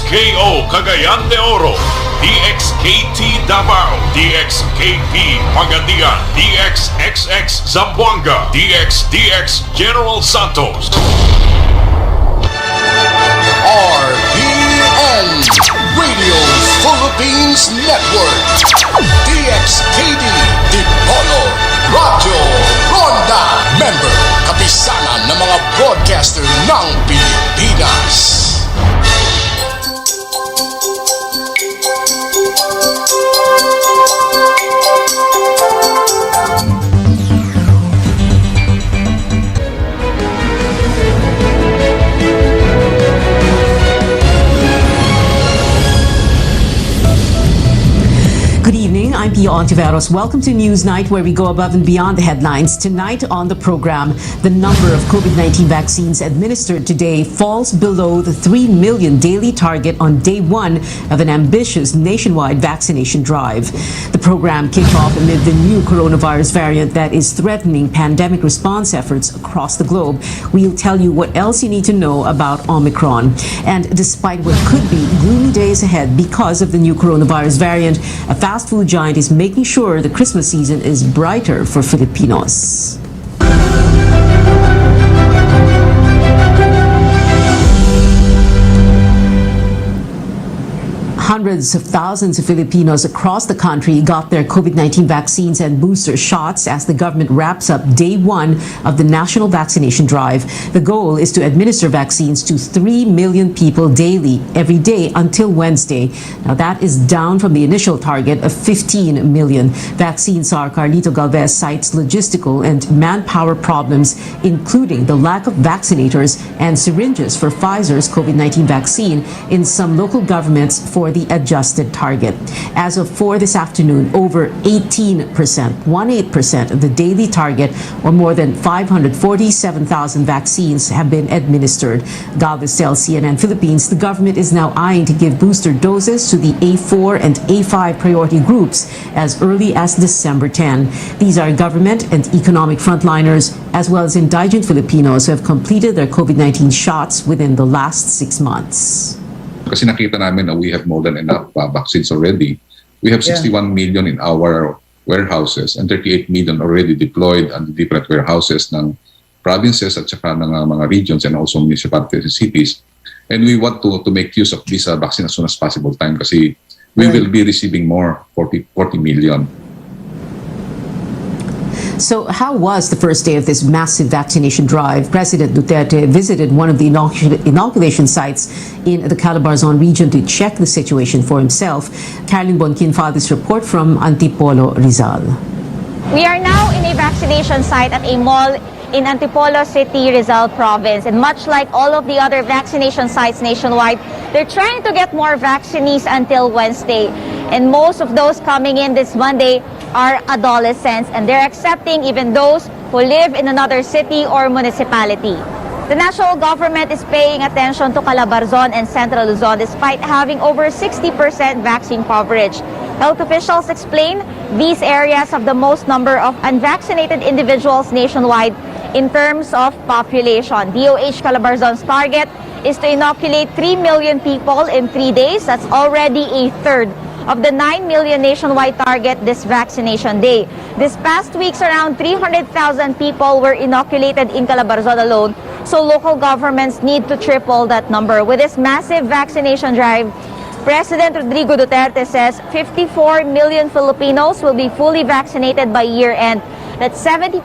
DXKO Cagayan de Oro, DXKT Davao, DXKP Pagadian, DXXX Zamboanga, DXDX General Santos. RPN Radio Philippines Network, DXKD Dipolo Radio Ronda, member kapisanan ng mga broadcaster ng Pilipinas. Good evening, I'm Pia Ontiveros. Welcome to Newsnight, where we go above and beyond the headlines. Tonight on the program, the number of COVID-19 vaccines administered today falls below the 3 million daily target on day one of an ambitious nationwide vaccination drive. The program kicked off amid the new coronavirus variant that is threatening pandemic response efforts across the globe. We'll tell you what else you need to know about Omicron. And despite what could be gloomy days ahead because of the new coronavirus variant, a fast food giant is making sure the Christmas season is brighter for Filipinos. Hundreds of thousands of Filipinos across the country got their COVID-19 vaccines and booster shots as the government wraps up day one of the national vaccination drive. The goal is to administer vaccines to 3 million people daily, every day until Wednesday. Now that is down from the initial target of 15 million. Vaccine czar Carlito Galvez cites logistical and manpower problems, including the lack of vaccinators and syringes for Pfizer's COVID-19 vaccine in some local governments for the adjusted target. As of 4 this afternoon, over 18% of the daily target, or more than 547,000 vaccines, have been administered. Galvez tells CNN Philippines the government is now eyeing to give booster doses to the A4 and A5 priority groups as early as December 10. These are government and economic frontliners, as well as indigent Filipinos who have completed their COVID-19 shots within the last 6 months. Kasi nakita namin na we have more than enough vaccines already. We have 61 million in our warehouses and 38 million already deployed at the different warehouses ng provinces at saka ng mga regions and also municipalities and cities. And we want to make use of this vaccine as soon as possible time kasi we will be receiving more, 40 million. So how was the first day of this massive vaccination drive? President Duterte visited one of the inoculation sites in the Calabarzon region to check the situation for himself. Caroline Bonquin filed this report from Antipolo, Rizal. We are now in a vaccination site at a mall in Antipolo City, Rizal Province. And much like all of the other vaccination sites nationwide, they're trying to get more vaccinees until Wednesday. And most of those coming in this Monday are adolescents, and they're accepting even those who live in another city or municipality. The national government is paying attention to Calabarzon and Central Luzon despite having over 60% vaccine coverage. Health officials explain these areas have the most number of unvaccinated individuals nationwide in terms of population. DOH Calabarzon's target is to inoculate 3 million people in 3 days. That's already a third of the 9 million nationwide target this vaccination day. This past weeks, around 300,000 people were inoculated in Calabarzon alone, so local governments need to triple that number. With this massive vaccination drive, President Rodrigo Duterte says 54 million Filipinos will be fully vaccinated by year-end. That's 70%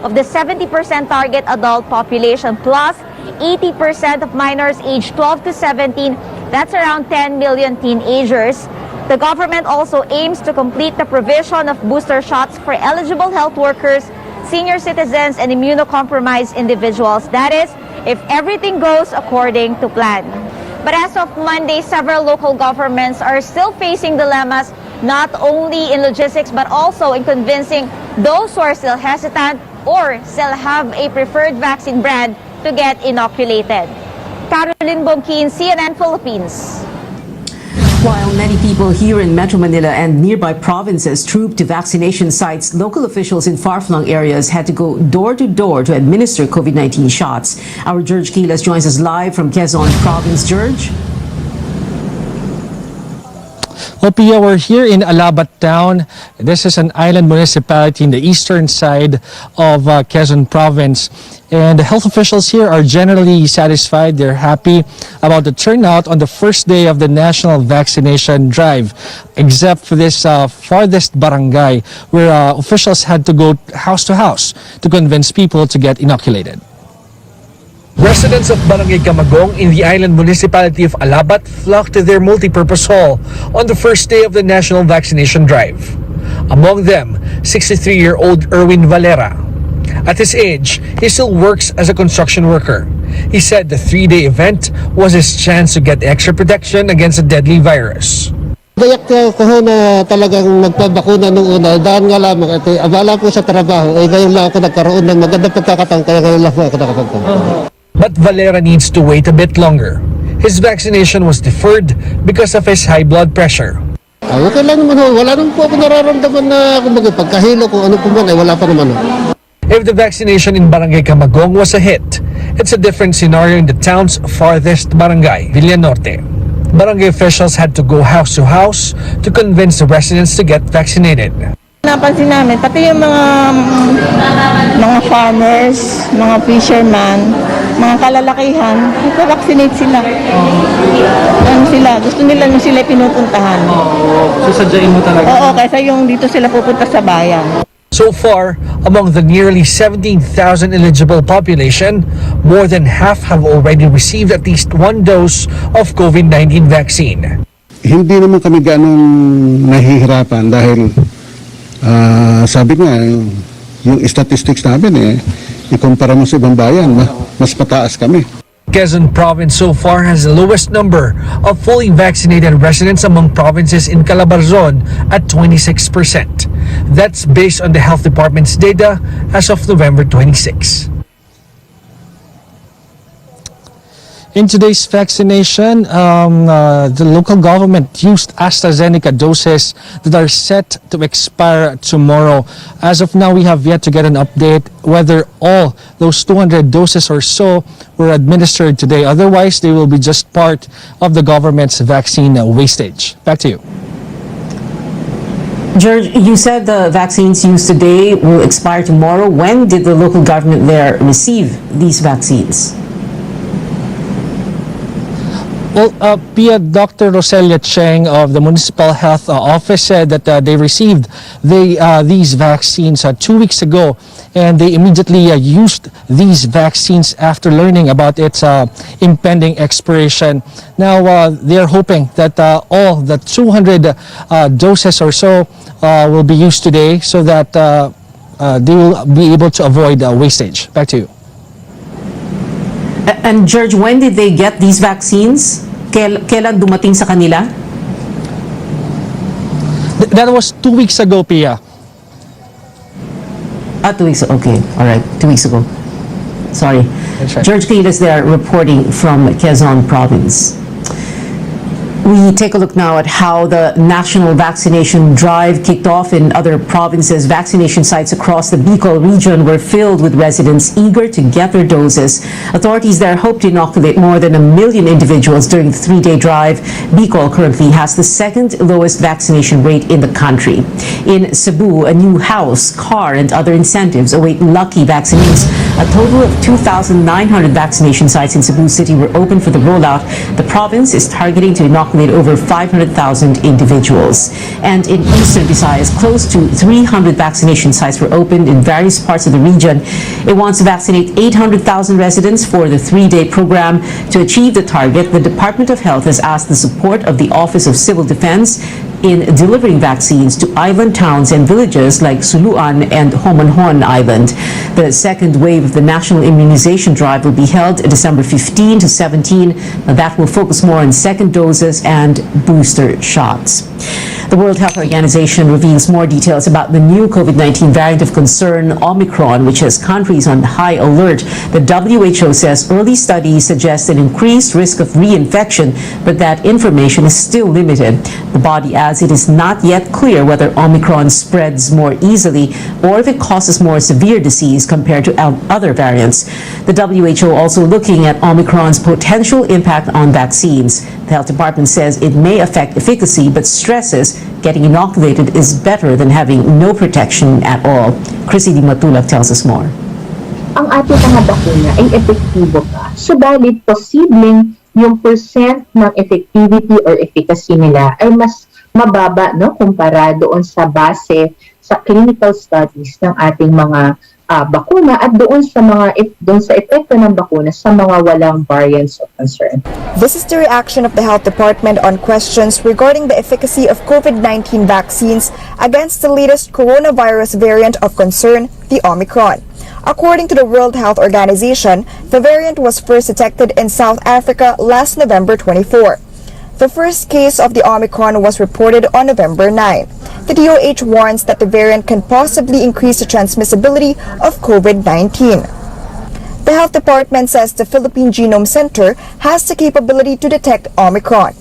of the 70% target adult population, plus 80% of minors aged 12 to 17. That's around 10 million teenagers. The government also aims to complete the provision of booster shots for eligible health workers, senior citizens, and immunocompromised individuals. That is, if everything goes according to plan. But as of Monday, several local governments are still facing dilemmas, not only in logistics, but also in convincing those who are still hesitant or still have a preferred vaccine brand to get inoculated. Caroline Bonquin, CNN Philippines. While many people here in Metro Manila and nearby provinces trooped to vaccination sites, local officials in far-flung areas had to go door-to-door to administer COVID-19 shots. Our George Quiles joins us live from Quezon Province. George? Pia, we're here in Alabat Town. This is an island municipality in the eastern side of Quezon Province. And the health officials here are generally satisfied. They're happy about the turnout on the first day of the national vaccination drive, except for this farthest barangay where officials had to go house to house to convince people to get inoculated. Residents of Barangay Camagong in the island municipality of Alabat flocked to their multipurpose hall on the first day of the national vaccination drive. Among them, 63-year-old Erwin Valera. At his age, he still works as a construction worker. He said the 3-day event was his chance to get extra protection against a deadly virus. Gayak ko na talagang nagpabakuna nung una. Dahil nga lamang, abala ko sa trabaho, ngayon lang ako nagkaroon ng magandang pagkakataon, kaya ngayon lang ako nakapagpunta. But Valera needs to wait a bit longer. His vaccination was deferred because of his high blood pressure. Okay lang naman ho. Wala naman po ako nararamdaman na kumbaga pagkahilo kung ano po man ay wala pa naman ho. If the vaccination in Barangay Camagong was a hit, it's a different scenario in the town's farthest barangay, Villanorte. Barangay officials had to go house to house to convince the residents to get vaccinated. Napansin namin, pati yung mga farmers, mga fishermen, mga kalalakihan, nagpa-vaccinate sila. Ano sila, gusto nila nung sila pinupuntahan. Sasadyain mo talaga? Oo, kaysa yung dito sila pupunta sa bayan. So far, among the nearly 17,000 eligible population, more than half have already received at least one dose of COVID-19 vaccine. Hindi naman kami ganong nahihirapan dahil sabi nga, yung statistics namin ikumpara mo sa ibang bayan, mas pataas kami. Quezon Province so far has the lowest number of fully vaccinated residents among provinces in Calabarzon at 26%. That's based on the Health Department's data as of November 26. In today's vaccination, the local government used AstraZeneca doses that are set to expire tomorrow. As of now, we have yet to get an update whether all those 200 doses or so were administered today. Otherwise, they will be just part of the government's vaccine wastage. Back to you. George, you said the vaccines used today will expire tomorrow. When did the local government there receive these vaccines? Well, Pia, Dr. Roselia Cheng of the Municipal Health Office said that they received these vaccines 2 weeks ago, and they immediately used these vaccines after learning about its impending expiration. Now, they're hoping that all the 200 doses or so will be used today so that they will be able to avoid wastage. Back to you. And George, when did they get these vaccines? Kailan dumating sa kanila? That was 2 weeks ago, Pia. 2 weeks, okay. All right, 2 weeks ago. Sorry. That's right. George Quiles there reporting from Quezon Province. We take a look now at how the national vaccination drive kicked off in other provinces. Vaccination sites across the Bicol region were filled with residents eager to get their doses. Authorities there hope to inoculate more than 1 million individuals during the 3-day drive. Bicol currently has the second lowest vaccination rate in the country. In Cebu, a new house, car, and other incentives await lucky vaccinees. A total of 2,900 vaccination sites in Cebu City were open for the rollout. The province is targeting to inoculate over 500,000 individuals. And in Eastern Visayas, close to 300 vaccination sites were opened in various parts of the region. It wants to vaccinate 800,000 residents for the 3-day program. To achieve the target, the Department of Health has asked the support of the Office of Civil Defense in delivering vaccines to island towns and villages like Suluan and Homonhon Island. The second wave of the national immunization drive will be held December 15 to 17. That will focus more on second doses and booster shots. The World Health Organization reveals more details about the new COVID-19 variant of concern, Omicron, which has countries on high alert. The WHO says early studies suggest an increased risk of reinfection, but that information is still limited. The body adds adds it is not yet clear whether Omicron spreads more easily or if it causes more severe disease compared to other variants. The WHO also looking at Omicron's potential impact on vaccines. The health department says it may affect efficacy but stresses getting inoculated is better than having no protection at all. Chrissy Di Matulak tells us more. Ang ating mga bakuna ay epektibo pa. Subalit, posibleng yung percent ng effectivity or efficacy nila ay mas mababa, no, kumpara doon sa base sa clinical studies ng ating mga bakuna at doon sa epekto ng bakuna sa mga walang variants of concern. This is the reaction of the Health Department on questions regarding the efficacy of COVID-19 vaccines against the latest coronavirus variant of concern, the Omicron. According to the World Health Organization, the variant was first detected in South Africa last November 24. The first case of the Omicron was reported on November 9. The DOH warns that the variant can possibly increase the transmissibility of COVID-19. The Health Department says the Philippine Genome Center has the capability to detect Omicron.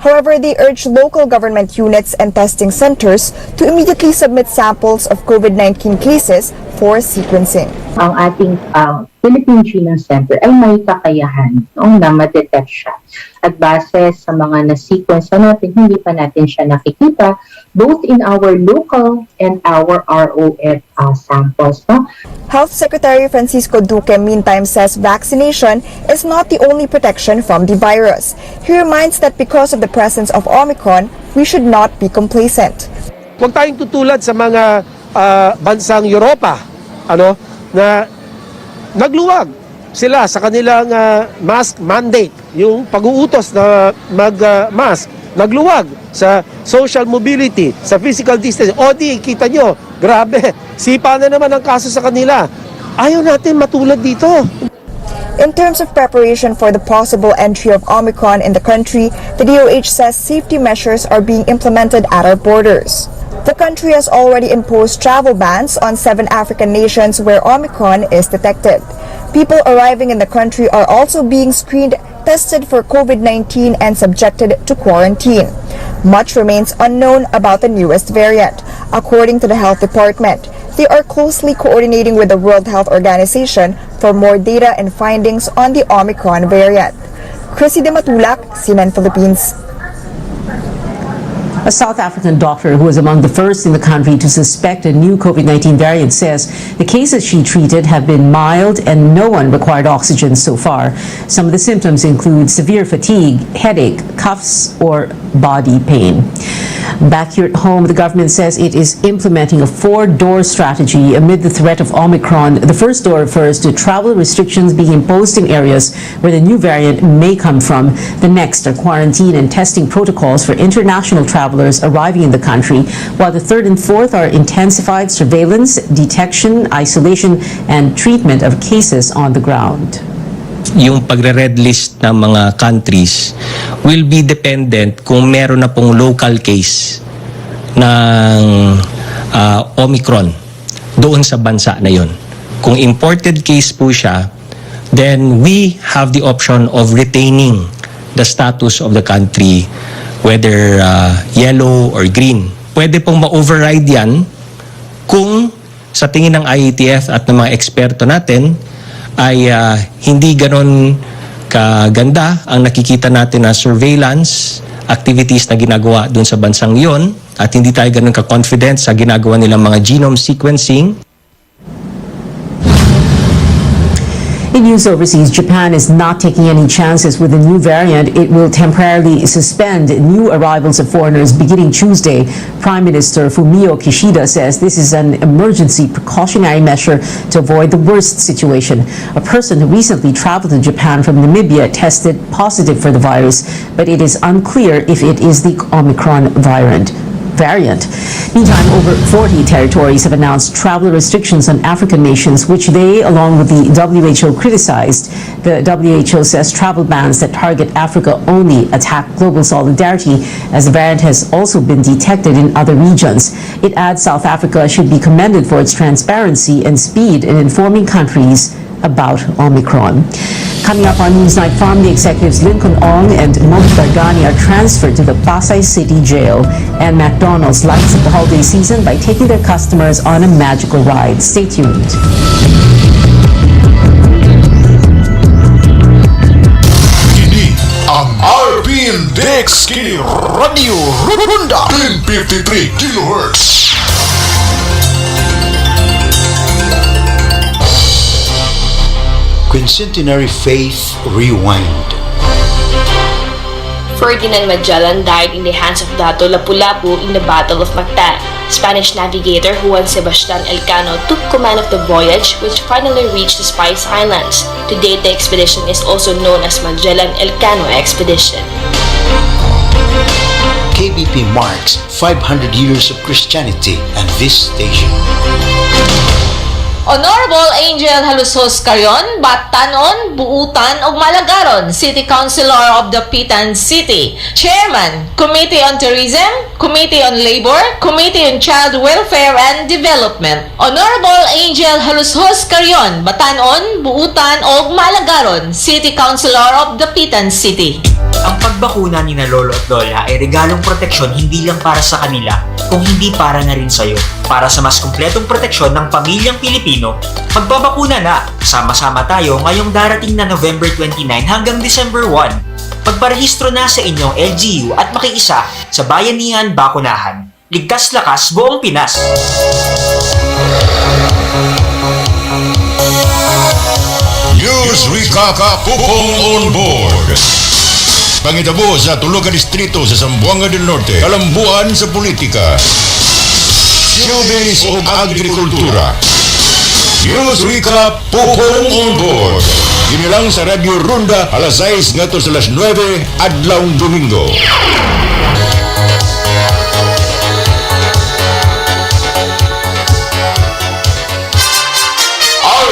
However, they urge local government units and testing centers to immediately submit samples of COVID-19 cases for sequencing. Ang ating Philippine Genome Center ay may kakayahan na ma-detect siya. At base sa mga na-sequence natin, hindi pa natin siya nakikita both in our local and our ROF samples. No? Health Secretary Francisco Duque meantime says vaccination is not the only protection from the virus. He reminds that because of the presence of Omicron, we should not be complacent. Huwag tayong tutulad sa mga bansang Europa, na nagluwag sila sa kanilang mask mandate, yung pag-uutos na mag-mask, nagluwag sa social mobility, sa physical distance. O di, kita nyo, grabe, sipa na naman ang kaso sa kanila. Ayaw natin matulad dito. In terms of preparation for the possible entry of Omicron in the country, the DOH says safety measures are being implemented at our borders. The country has already imposed travel bans on 7 African nations where Omicron is detected. People arriving in the country are also being screened, tested for COVID-19 and subjected to quarantine. Much remains unknown about the newest variant. According to the Health Department, they are closely coordinating with the World Health Organization for more data and findings on the Omicron variant. Chrissy Di Matulak, CNN Philippines. A South African doctor who was among the first in the country to suspect a new COVID-19 variant says the cases she treated have been mild and no one required oxygen so far. Some of the symptoms include severe fatigue, headache, coughs, or body pain. Back here at home, the government says it is implementing a 4-door strategy amid the threat of Omicron. The first door refers to travel restrictions being imposed in areas where the new variant may come from. The next are quarantine and testing protocols for international travelers arriving in the country, while the third and fourth are intensified surveillance, detection, isolation, and treatment of cases on the ground. Yung pagre-red list ng mga countries will be dependent kung meron na pong local case ng Omicron doon sa bansa na yon. Kung imported case po siya, then we have the option of retaining the status of the country, whether yellow or green. Pwede pong ma-override yan kung sa tingin ng IATF at ng mga eksperto natin ay hindi ganon kaganda ang nakikita natin na surveillance activities na ginagawa dun sa bansang yon at hindi tayo ganon ka-confident sa ginagawa nilang mga genome sequencing. In news overseas, Japan is not taking any chances with the new variant. It will temporarily suspend new arrivals of foreigners beginning Tuesday. Prime Minister Fumio Kishida says this is an emergency precautionary measure to avoid the worst situation. A person who recently traveled to Japan from Namibia tested positive for the virus, but it is unclear if it is the Omicron variant. Meantime, over 40 territories have announced travel restrictions on African nations, which they, along with the WHO, criticized. The WHO says travel bans that target Africa only attack global solidarity, as the variant has also been detected in other regions. It adds South Africa should be commended for its transparency and speed in informing countries about Omicron. Coming up on Newsnight Farm, the executives Lincoln Ong and Mogi Bargani are transferred to the Pasay City Jail, and McDonald's lights up the holiday season by taking their customers on a magical ride. Stay tuned. Kini ang RPN Dexki Radio Runda 1053 kHz. Quincentenary Faith Rewind. Ferdinand Magellan died in the hands of Dato Lapu-Lapu in the Battle of Mactan. Spanish navigator Juan Sebastian Elcano took command of the voyage, which finally reached the Spice Islands. To date, the expedition is also known as Magellan-Elcano Expedition. KBP marks 500 years of Christianity and this station. Honorable Angel Halusos Carion, Batanon, Buutan ug Malagaron, City Councilor of the Pitan City, Chairman, Committee on Tourism, Committee on Labor, Committee on Child Welfare and Development. Honorable Angel Halusos Carion, Batanon, Buutan ug Malagaron, City Councilor of the Pitan City. Ang pagbakuna ni na Lolo at Lola ay regalong proteksyon hindi lang para sa kanila, kung hindi para na rin sa'yo. Para sa mas kumpletong proteksyon ng pamilyang Pilipino, magbabakuna na! Sama-sama tayo ngayong darating na November 29 hanggang December 1. Magparehistro na sa inyong LGU at makiisa sa Bayanihan Bakunahan. Ligtas lakas buong Pinas! News Recap Pupong on board. Pangitabo sa tulugan distrito sa Zamboanga del Norte, kalambuan sa politika, showbiz o agrikultura. News Recap Pupong on board. Ginilang sa Radio Ronda alas 6 ngato sa alas 9 adlawng Domingo.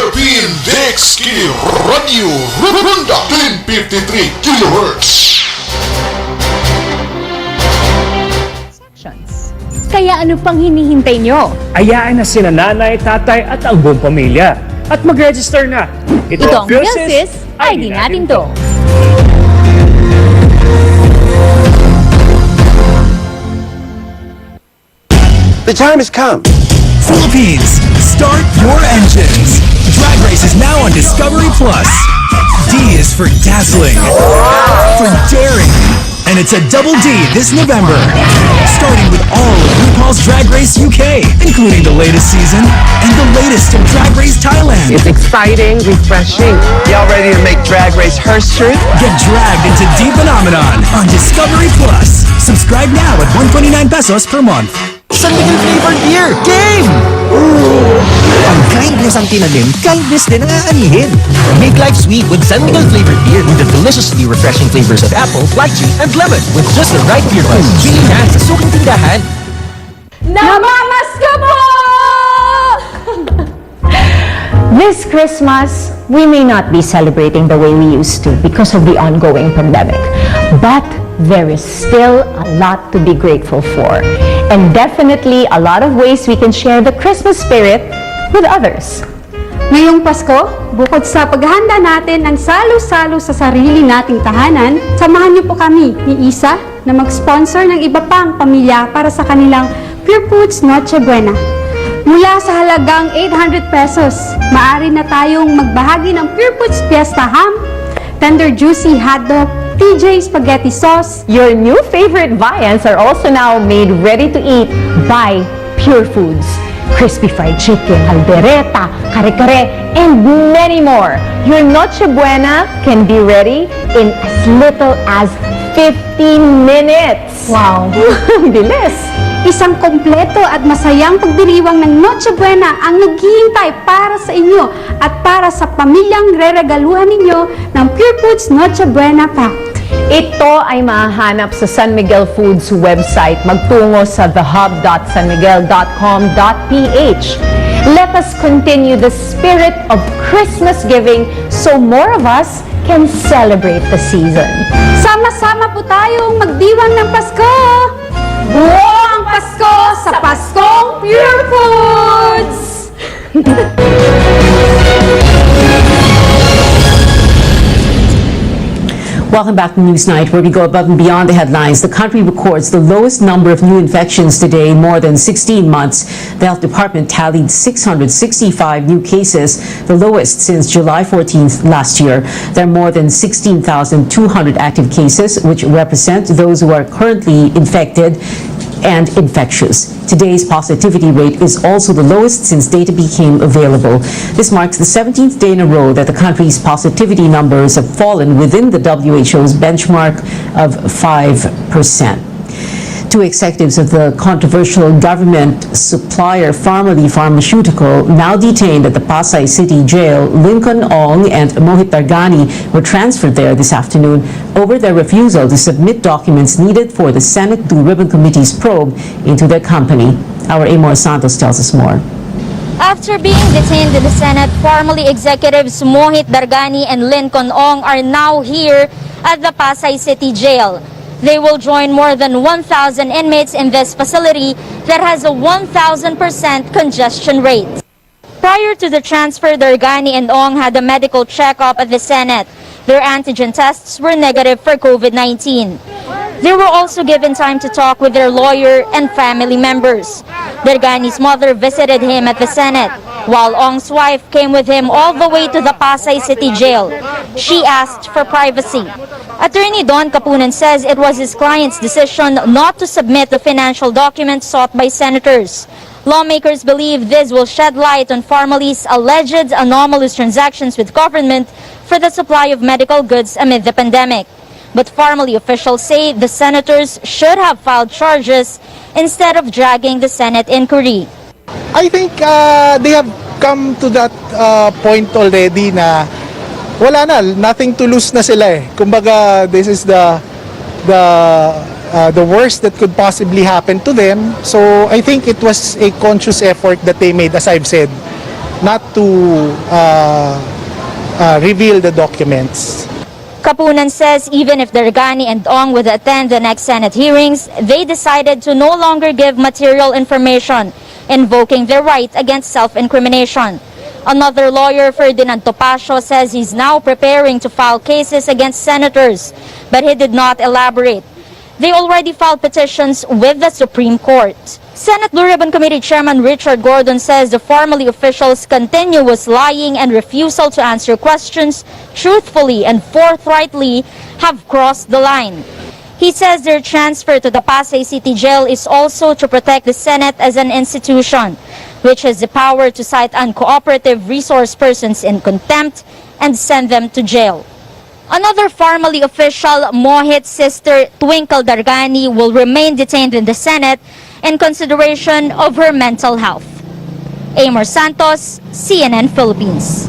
RPN Dexki Radio Runda 1053 kHz. Kaya ano pang hinihintay nyo? Ayaan na sina nanay, tatay at ang buong pamilya. At mag-register na. Ito ang PhilSys, ID natin to. The time has come. Philippines, start your engines. Drag Race is now on Discovery Plus. D is for dazzling, for daring, and it's a double D this November. Starting with all of RuPaul's Drag Race UK, including the latest season and the latest of Drag Race Thailand. It's exciting, refreshing. Y'all ready to make Drag Race Hearst Truth? Get dragged into D Phenomenon on Discovery Plus. Subscribe now at 129 pesos per month. San Miguel flavored beer! Game! Ang kindness ang tinanim, kindness din ang aanihin. Make life sweet with San Miguel flavored beer with the deliciously refreshing flavors of apple, lychee, and lemon with just the right beer buzz. Bili na sa suking tindahan. Namamasko po! This Christmas, we may not be celebrating the way we used to because of the ongoing pandemic. But there is still a lot to be grateful for. And definitely a lot of ways we can share the Christmas spirit with others. Ngayong Pasko, bukod sa paghahanda natin ng salo-salo sa sarili nating tahanan, samahan niyo po kami ni Isa na mag-sponsor ng iba pang pamilya para sa kanilang Pure Foods Noche Buena. Mula sa halagang 800 pesos, maaari na tayong magbahagi ng Pure Foods Fiesta Ham, Tender Juicy Hotdog, TJ Spaghetti Sauce. Your new favorite viands are also now made ready to eat by Pure Foods. Crispy fried chicken, albereta, kare-kare, and many more. Your Noche Buena can be ready in as little as 15 minutes. Wow! Bilis! Isang kompleto at masayang pagdiriwang ng Noche Buena ang naghihintay para sa inyo at para sa pamilyang reregaluhan ninyo ng Pure Foods Noche Buena Pack. Ito ay mahahanap sa San Miguel Foods website. Magtungo sa thehub.sanmiguel.com.ph. Let us continue the spirit of Christmas giving so more of us can celebrate the season. Sama-sama po tayong magdiwang ng Pasko! Buong Pasko sa Paskong Pure Foods! Welcome back to Newsnight, where we go above and beyond the headlines. The country records the lowest number of new infections today in more than 16 months. The health department tallied 665 new cases, the lowest since July 14th last year. There are more than 16,200 active cases, which represent those who are currently infected and infectious. Today's positivity rate is also the lowest since data became available. This marks the 17th day in a row that the country's positivity numbers have fallen within the WHO's benchmark of 5%. Two executives of the controversial government supplier Pharmally Pharmaceutical, now detained at the Pasay City Jail, Lincoln Ong and Mohit Dargani, were transferred there this afternoon over their refusal to submit documents needed for the Senate Blue Ribbon Committee's probe into their company. Our Amor Santos tells us more. After being detained in the Senate, formerly executives Mohit Dargani and Lincoln Ong are now here at the Pasay City Jail. They will join more than 1,000 inmates in this facility that has a 1,000% congestion rate. Prior to the transfer, Dargani and Ong had a medical checkup at the Senate. Their antigen tests were negative for COVID-19. They were also given time to talk with their lawyer and family members. Dargani's mother visited him at the Senate, while Ong's wife came with him all the way to the Pasay City Jail. She asked for privacy. Attorney Don Kapunan says it was his client's decision not to submit the financial documents sought by senators. Lawmakers believe this will shed light on Pharmally's alleged anomalous transactions with government for the supply of medical goods amid the pandemic. But Pharmally officials say the senators should have filed charges instead of dragging the Senate inquiry. I think they have come to that point already na wala na, nothing to lose na sila eh. Kumbaga, this is the worst that could possibly happen to them. So I think it was a conscious effort that they made, as I've said, not to reveal the documents. Kapunan says even if Dargani and Ong would attend the next Senate hearings, they decided to no longer give material information, invoking their right against self-incrimination. Another lawyer, Ferdinand Topacio, says he's now preparing to file cases against senators, but he did not elaborate. They already filed petitions with the Supreme Court. Senate Blue Ribbon Committee Chairman Richard Gordon says the Pharmally officials' continuous lying and refusal to answer questions truthfully and forthrightly have crossed the line. He says their transfer to the Pasay City Jail is also to protect the Senate as an institution, which has the power to cite uncooperative resource persons in contempt and send them to jail. Another Pharmally official, Mohit's sister Twinkle Dargani, will remain detained in the Senate in consideration of her mental health. Amor Santos, CNN Philippines.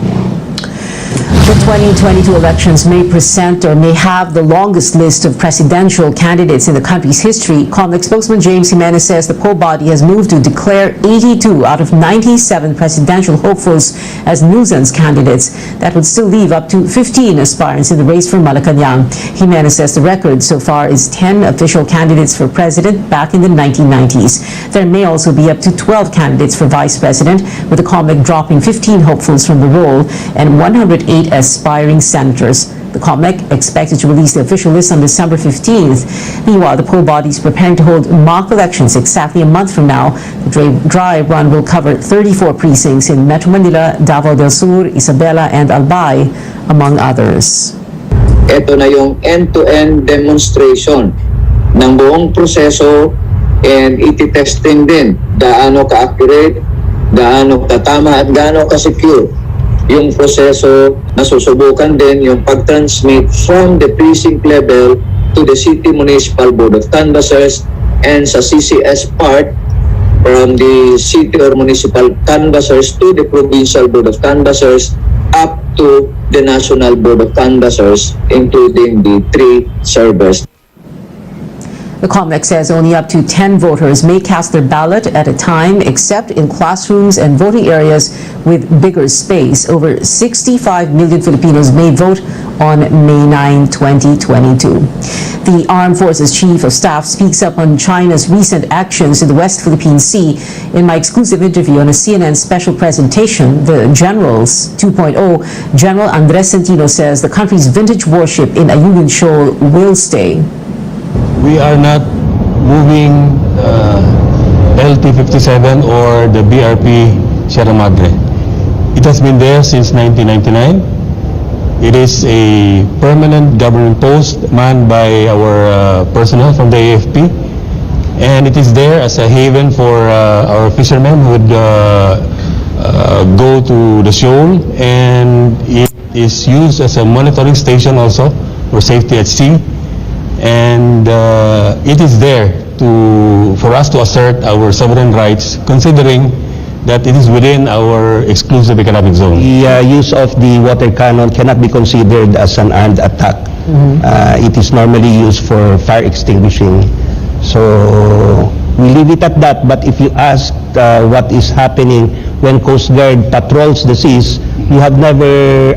The 2022 elections may present or may have the longest list of presidential candidates in the country's history. COMELEC spokesman James Jimenez says the poll body has moved to declare 82 out of 97 presidential hopefuls as nuisance candidates. That would still leave up to 15 aspirants in the race for Malacanang. Jimenez says the record so far is 10 official candidates for president back in the 1990s. There may also be up to 12 candidates for vice president, with the COMELEC dropping 15 hopefuls from the roll and 108 aspiring senators. The COMELEC expected to release the official list on December 15th. Meanwhile, the poll body is preparing to hold mock elections exactly a month from now. The dry run will cover 34 precincts in Metro Manila, Davao del Sur, Isabela, and Albay, among others. Ito na yung end-to-end demonstration ng buong proseso, and iti-testing din gaano ka-accurate, gaano katama at gaano ka-secure yung proseso. Nasusubukan din yung pag-transmit from the precinct level to the City Municipal Board of Canvassers, and sa CCS part from the City or Municipal Canvassers to the Provincial Board of Canvassers up to the National Board of Canvassers, including the 3 servers. The COMELEC says only up to 10 voters may cast their ballot at a time, except in classrooms and voting areas with bigger space. Over 65 million Filipinos may vote on May 9, 2022. The Armed Forces Chief of Staff speaks up on China's recent actions in the West Philippine Sea. In my exclusive interview on a CNN special presentation, The Generals 2.0, General Andres Centino says the country's vintage warship in Ayungin Shoal will stay. We are not moving LT-57 or the BRP Sierra Madre. It has been there since 1999. It is a permanent government post manned by our personnel from the AFP, and it is there as a haven for our fishermen who would go to the shoal, and it is used as a monitoring station also for safety at sea, and it is there for us to assert our sovereign rights, considering that it is within our exclusive economic zone. The use of the water cannon cannot be considered as an armed attack. It is normally used for fire extinguishing. So we leave it at that. But if you ask what is happening when Coast Guard patrols the seas, we have never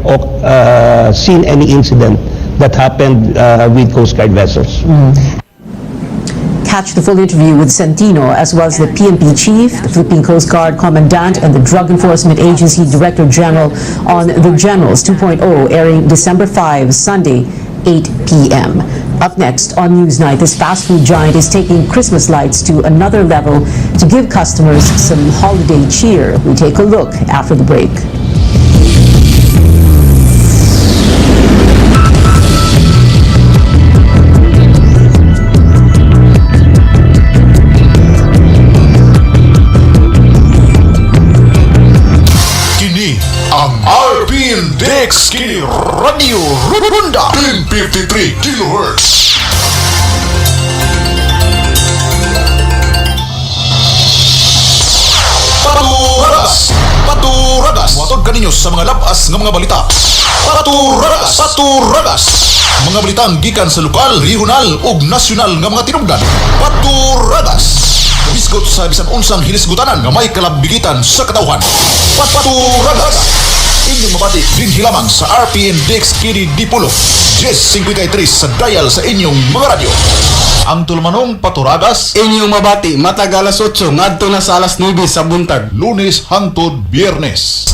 seen any incident that happened with Coast Guard vessels. Catch the full interview with Centino, as well as the PNP Chief, the Philippine Coast Guard Commandant, and the Drug Enforcement Agency Director General on The Generals 2.0, airing December 5, Sunday, 8 p.m. Up next on Newsnight, this fast food giant is taking Christmas lights to another level to give customers some holiday cheer. We take a look after the break. Ang RPN Dex Kini Radio Runda 1053 kHz. Paturadas. Watod kaninyo sa mga labas ng mga balita. Paturadas. Mga balitang gikan sa lokal, regional ug nasyonal nga mga tinungdan. Paturadas. Bisgot sa bisan unsang hinisgutanan nga may kalabigitan sa katawhan. Paturadas. Inyong mabati din hilamang sa RPN Dex Kini Dipulo 1053 sa dial sa inyong mga radyo. Ang tulumanong Paturadas inyong mabati matag alas 8 ngadto na sa alas 9 sa buntag, Lunes hangtod Biyernes.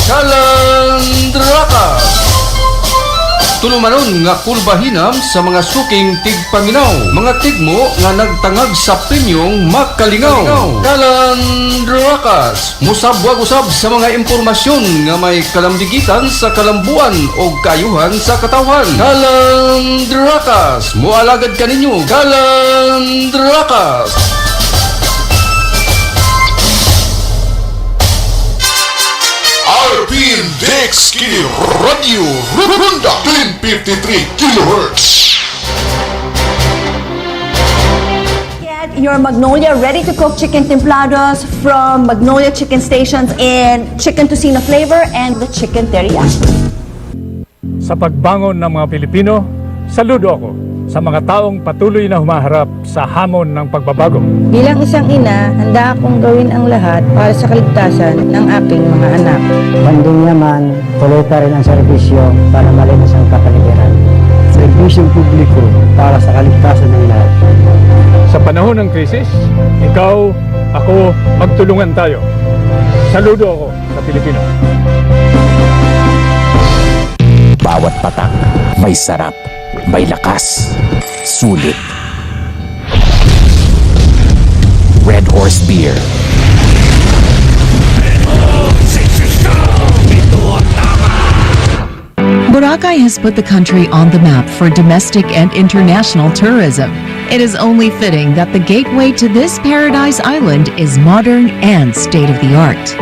Kalandraka tulumanon nga kulbahinam sa mga suking tigpaminaw, mga tigmo nga nagtangag sa premiong makalingaw. Kalandrakas musabwag-usab sa mga impormasyon nga may kalamdigitan sa kalambuan o kaayuhan sa katawhan. Kalandrakas mualagad kaninyo. Kalandrakas. RPN Dex Kini Radio Runda 1053 kHz. Get your Magnolia ready-to-cook chicken templados from Magnolia Chicken Stations in Chicken Tocino flavor and the Chicken Teriyaki. Sa pagbangon ng mga Pilipino, saludo ako sa mga taong patuloy na humaharap sa hamon ng pagbabago. Bilang isang ina, handa akong gawin ang lahat para sa kaligtasan ng aking mga anak. Banding naman, tuloy pa rin ang serbisyo para malinis ang kapaligiran. Serbisyong publiko para sa kaligtasan ng lahat. Sa panahon ng krisis, ikaw, ako, magtulungan tayo. Saludo ako sa Pilipino. Bawat patak, may sarap, may lakas, sulit. Red Horse Beer. Boracay has put the country on the map for domestic and international tourism. It is only fitting that the gateway to this paradise island is modern and state-of-the-art.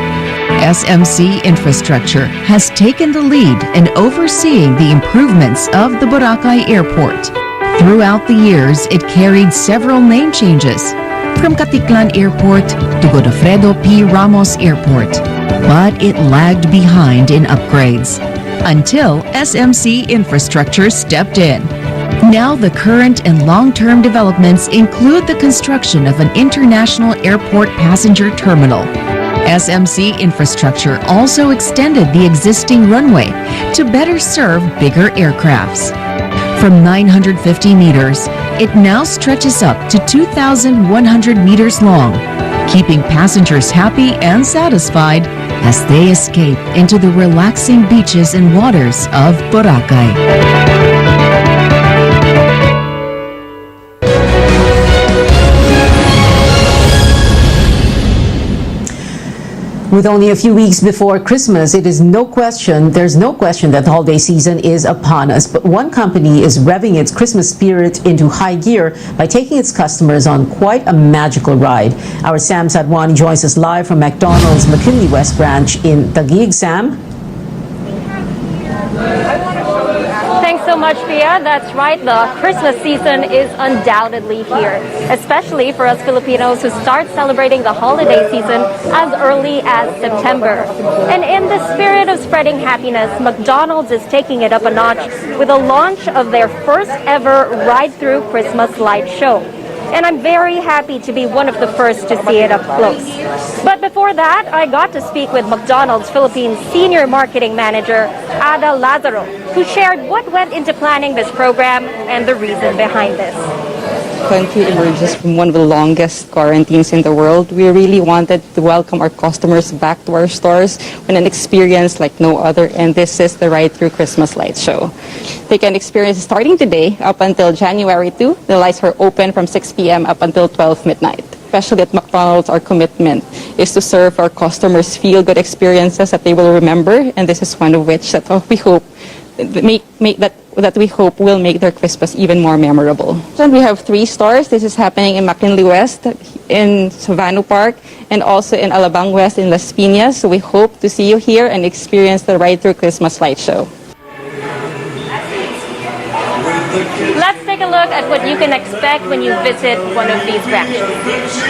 SMC Infrastructure has taken the lead in overseeing the improvements of the Boracay Airport. Throughout the years, it carried several name changes, from Caticlan Airport to Godofredo P. Ramos Airport, but it lagged behind in upgrades until SMC Infrastructure stepped in. Now the current and long-term developments include the construction of an international airport passenger terminal, SMC Infrastructure also extended the existing runway to better serve bigger aircrafts. From 950 meters, it now stretches up to 2,100 meters long, keeping passengers happy and satisfied as they escape into the relaxing beaches and waters of Boracay. With only a few weeks before Christmas, there's no question that the holiday season is upon us. But one company is revving its Christmas spirit into high gear by taking its customers on quite a magical ride. Our Sam Sadwani joins us live from McDonald's McKinley West branch in Taguig. Sam? Thanks so much, Pia. That's right. The Christmas season is undoubtedly here, especially for us Filipinos who start celebrating the holiday season as early as September. And in the spirit of spreading happiness, McDonald's is taking it up a notch with the launch of their first ever ride-through Christmas light show. And I'm very happy to be one of the first to see it up close. But before that, I got to speak with McDonald's Philippines Senior Marketing Manager, Ada Lazaro, who shared what went into planning this program and the reason behind this. Country emerges from one of the longest quarantines in the world. We really wanted to welcome our customers back to our stores with an experience like no other, and this is the Ride-Through Christmas Light Show. They can experience starting today up until January 2. The lights are open from 6 p.m. up until 12 midnight. Especially at McDonald's, our commitment is to serve our customers feel-good experiences that they will remember, and this is one of which that we hope we hope will make their Christmas even more memorable. And we have 3 stores. This is happening in McKinley West, in Savannah Park, and also in Alabang West in Las Piñas. So we hope to see you here and experience the Ride-Through Christmas Light Show. Let's take a look at what you can expect when you visit one of these branches.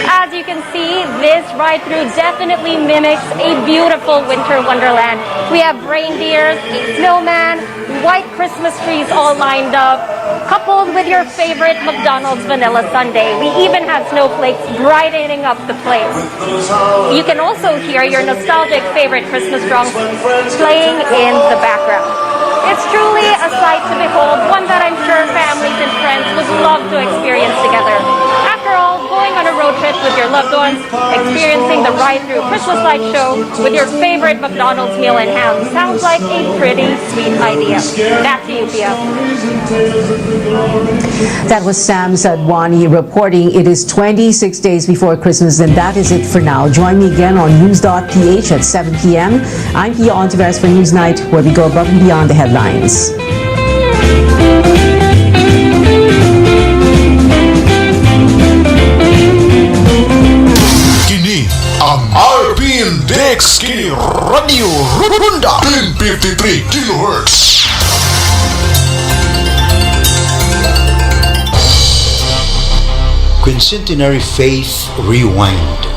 As you can see, this ride-through definitely mimics a beautiful winter wonderland. We have reindeers, a snowman, white Christmas trees all lined up, coupled with your favorite McDonald's vanilla sundae. We even have snowflakes brightening up the place. You can also hear your nostalgic favorite Christmas songs playing in the background. It's truly a sight to behold, one that I'm sure families and friends would love to experience together. After all, going on a road trip with your loved ones, experiencing the ride-through Christmas light show with your favorite McDonald's meal in hand sounds like a pretty sweet idea. Back to you, Pia. That was Sam Sadwani reporting. It is 26 days before Christmas, and that is it for now. Join me again on news.ph at 7 p.m. I'm Pia Ontiveros for Newsnight, where we go above and beyond the headlines. Kini ang RPN Dex Kini Radio Runda 1053 kHz. Quincentenary Faith Rewind.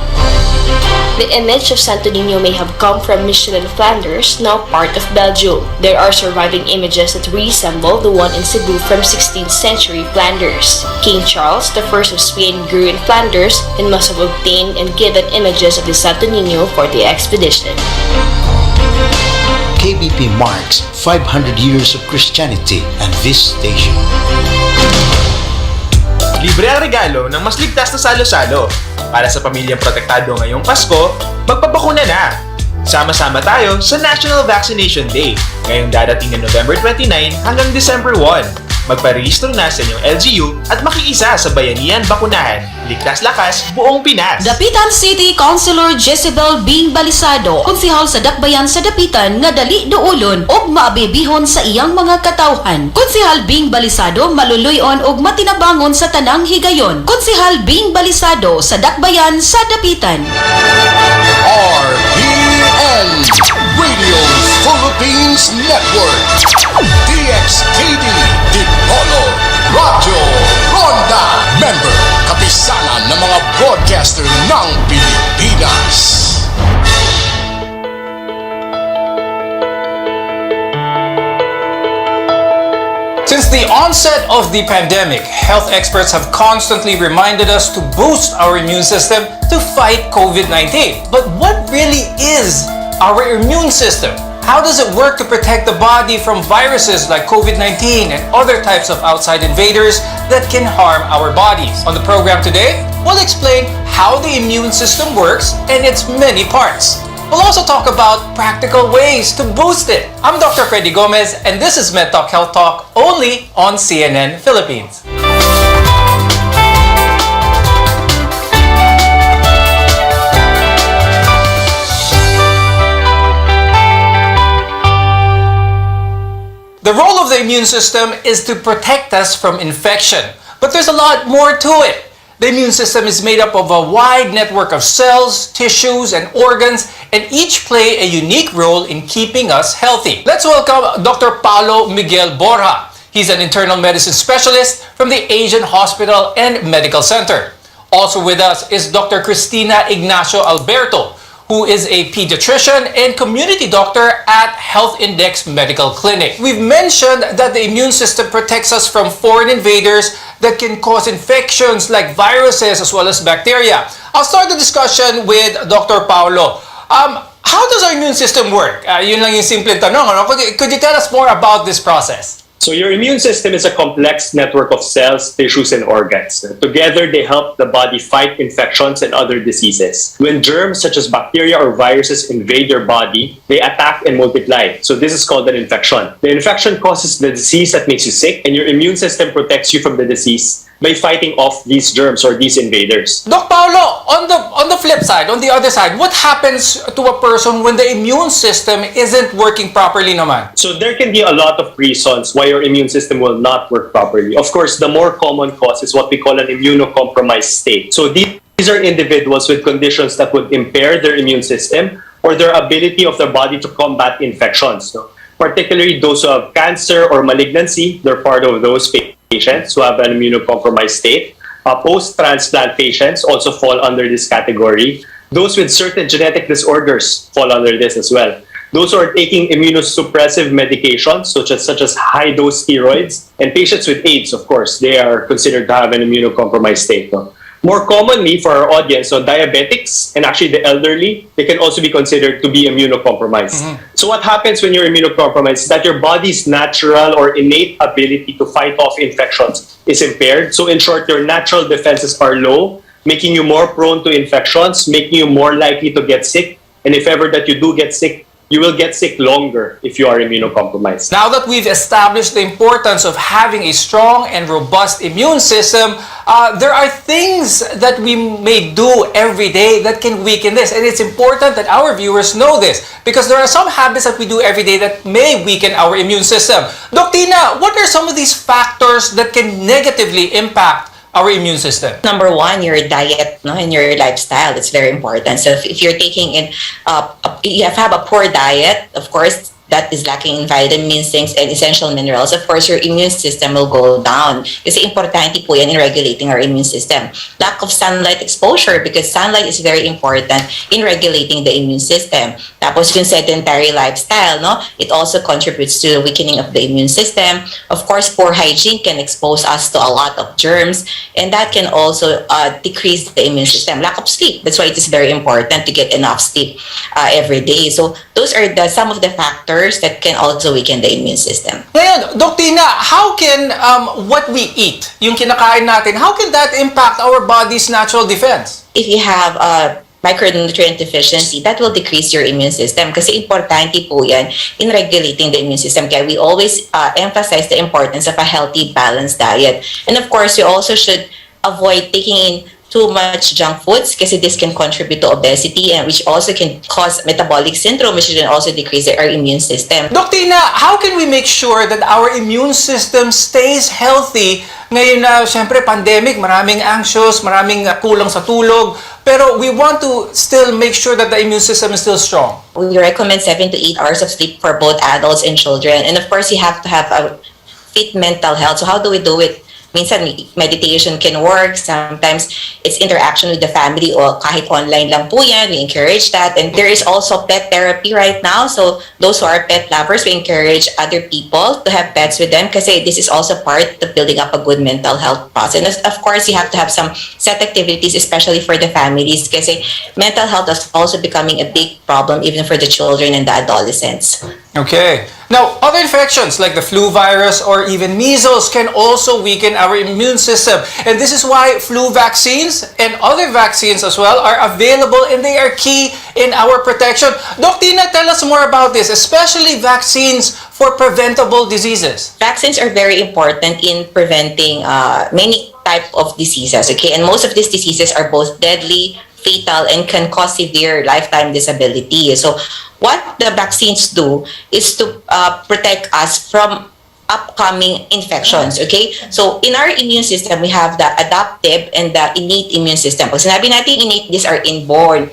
The image of Santo Niño may have come from Michelin, Flanders, now part of Belgium. There are surviving images that resemble the one in Cebu from 16th century Flanders. King Charles I of Spain grew in Flanders and must have obtained and given images of the Santo Niño for the expedition. KBP marks 500 years of Christianity and visitation. Libre ang regalo ng mas ligtas na salo-salo. Para sa pamilyang protektado ngayong Pasko, magpabakuna na! Sama-sama tayo sa National Vaccination Day, ngayong darating na November 29 hanggang December 1. Magparehistro na sa inyong LGU at makiisa sa Bayanihan Bakunahan. Ligtas lakas, buong Pinas! Dapitan City Councilor Jezebel Bing Balisado, konsihal sa Dakbayan sa Dapitan nga dali duulon og maabibihon sa iyang mga katawhan. Konsihal Bing Balisado maluluyon og matinabangon sa tanang higayon. Konsihal Bing Balisado sa Dakbayan sa Dapitan. RPN Radio Philippines Network DXTD Dipolo Radio Ronda Member kapisanan ng mga broadcaster ng Pilipinas. Since the onset of the pandemic, health experts have constantly reminded us to boost our immune system to fight COVID-19. But what really is our immune system? How does it work to protect the body from viruses like COVID-19 and other types of outside invaders that can harm our bodies? On the program today, we'll explain how the immune system works and its many parts. We'll also talk about practical ways to boost it. I'm Dr. Freddy Gomez, and this is MedTalk Health Talk only on CNN Philippines. The role of the immune system is to protect us from infection, but there's a lot more to it. The immune system is made up of a wide network of cells, tissues, and organs, and each play a unique role in keeping us healthy. Let's welcome Dr. Paulo Miguel Borja. He's an internal medicine specialist from the Asian Hospital and Medical Center. Also with us is Dr. Cristina Ignacio Alberto, who is a pediatrician and community doctor at Health Index Medical Clinic. We've mentioned that the immune system protects us from foreign invaders that can cause infections like viruses as well as bacteria. I'll start the discussion with Dr. Paulo. How does our immune system work? Yun lang yung simpleng tanong. Ano? Could you tell us more about this process? So your immune system is a complex network of cells, tissues, and organs. Together, they help the body fight infections and other diseases. When germs such as bacteria or viruses invade your body, they attack and multiply. So this is called an infection. The infection causes the disease that makes you sick, and your immune system protects you from the disease by fighting off these germs or these invaders. Doc Paulo, on the flip side, on the other side, what happens to a person when the immune system isn't working properly naman? So there can be a lot of reasons why your immune system will not work properly. Of course, the more common cause is what we call an immunocompromised state. So these are individuals with conditions that would impair their immune system or their ability of their body to combat infections. So, particularly those who have cancer or malignancy, they're part of those patients who have an immunocompromised state. Post-transplant patients also fall under this category. Those with certain genetic disorders fall under this as well. Those who are taking immunosuppressive medications, such as high-dose steroids, and patients with AIDS, of course, they are considered to have an immunocompromised state. More commonly for our audience, so diabetics and actually the elderly, they can also be considered to be immunocompromised. So what happens when you're immunocompromised is that your body's natural or innate ability to fight off infections is impaired. So in short, your natural defenses are low, making you more prone to infections, making you more likely to get sick. And if ever that you do get sick, you will get sick longer if you are immunocompromised. Now that we've established the importance of having a strong and robust immune system, there are things that we may do every day that can weaken this. And it's important that our viewers know this because there are some habits that we do every day that may weaken our immune system. Doc Tina, what are some of these factors that can negatively impact our immune system? Number one, your diet and your lifestyle. It's very important. So if you're taking in, you have a poor diet, of course, that is lacking in vitamins, zinc, and essential minerals, of course, your immune system will go down. Kasi importante po yan in regulating our immune system. Lack of sunlight exposure, because sunlight is very important in regulating the immune system. Tapos yung sedentary lifestyle, no? It also contributes to the weakening of the immune system. Of course, poor hygiene can expose us to a lot of germs, and that can also decrease the immune system. Lack of sleep. That's why it is very important to get enough sleep every day. So those are some of the factors that can also weaken the immune system. Ngayon, Doc Tina, how can what we eat, yung kinakain natin, how can that impact our body's natural defense? If you have micronutrient deficiency, that will decrease your immune system kasi importante po yan in regulating the immune system. Kaya we always emphasize the importance of a healthy, balanced diet. And of course, you also should avoid taking in too much junk foods kasi this can contribute to obesity and which also can cause metabolic syndrome, which can also decrease our immune system. Doc Tina, how can we make sure that our immune system stays healthy ngayon na syempre pandemic, maraming anxious, maraming kulang sa tulog, pero we want to still make sure that the immune system is still strong? We recommend 7 to 8 hours of sleep for both adults and children, and of course you have to have a fit mental health. So how do we do it? minsan meditation can work. Sometimes it's interaction with the family o kahit online lang po yan. We encourage that. And there is also pet therapy right now. So those who are pet lovers, we encourage other people to have pets with them kasi this is also part of building up a good mental health process. And of course, you have to have some set activities, especially for the families kasi mental health is also becoming a big problem even for the children and the adolescents. Okay. Now, other infections like the flu virus or even measles can also weaken our immune system. And this is why flu vaccines and other vaccines as well are available and they are key in our protection. Doc Tina, tell us more about this, especially vaccines for preventable diseases. Vaccines are very important in preventing many type of diseases, okay? And most of these diseases are both deadly, fatal, and can cause severe lifetime disability. So what the vaccines do is to protect us from upcoming infections, okay? So in our immune system, we have the adaptive and the innate immune system. Pag sinabi natin innate, these are inborn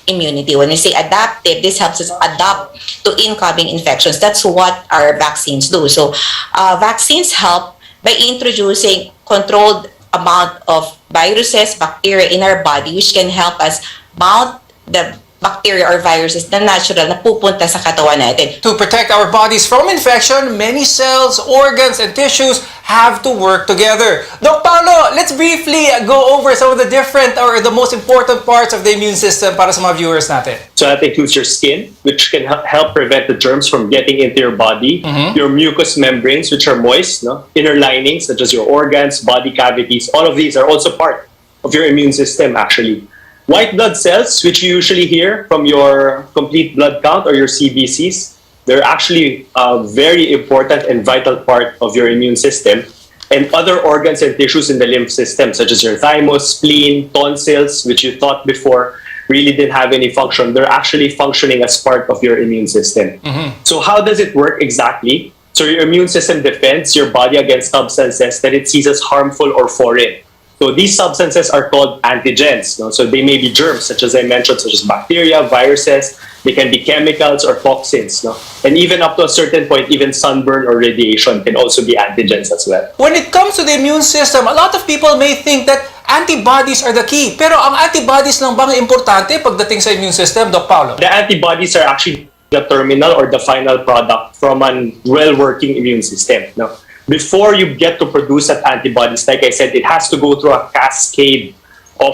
immunity. When we say adaptive, this helps us adapt to incoming infections. That's what our vaccines do. So vaccines help by introducing controlled amount of viruses, bacteria in our body, which can help us mount the bacteria or viruses na natural na pupunta sa katawan natin. To protect our bodies from infection, many cells, organs, and tissues have to work together. Doc Paolo, let's briefly go over some of the different or the most important parts of the immune system para sa mga viewers natin. So that includes your skin, which can help prevent the germs from getting into your body. Your mucous membranes, which are moist, no? Inner linings, such as your organs, body cavities, all of these are also part of your immune system, actually. White blood cells, which you usually hear from your complete blood count or your CBCs, they're actually a very important and vital part of your immune system. And other organs and tissues in the lymph system, such as your thymus, spleen, tonsils, which you thought before really didn't have any function, they're actually functioning as part of your immune system. So how does it work exactly? So your immune system defends your body against substances that it sees as harmful or foreign. So these substances are called antigens. No? So they may be germs, such as I mentioned, such as bacteria, viruses. They can be chemicals or toxins. No? And even up to a certain point, even sunburn or radiation can also be antigens as well. When it comes to the immune system, a lot of people may think that antibodies are the key. Pero ang antibodies lang bang importante pagdating sa immune system, Doc Paolo? The antibodies are actually the terminal or the final product from a well-working immune system. No? Before you get to produce that antibodies, like I said, it has to go through a cascade of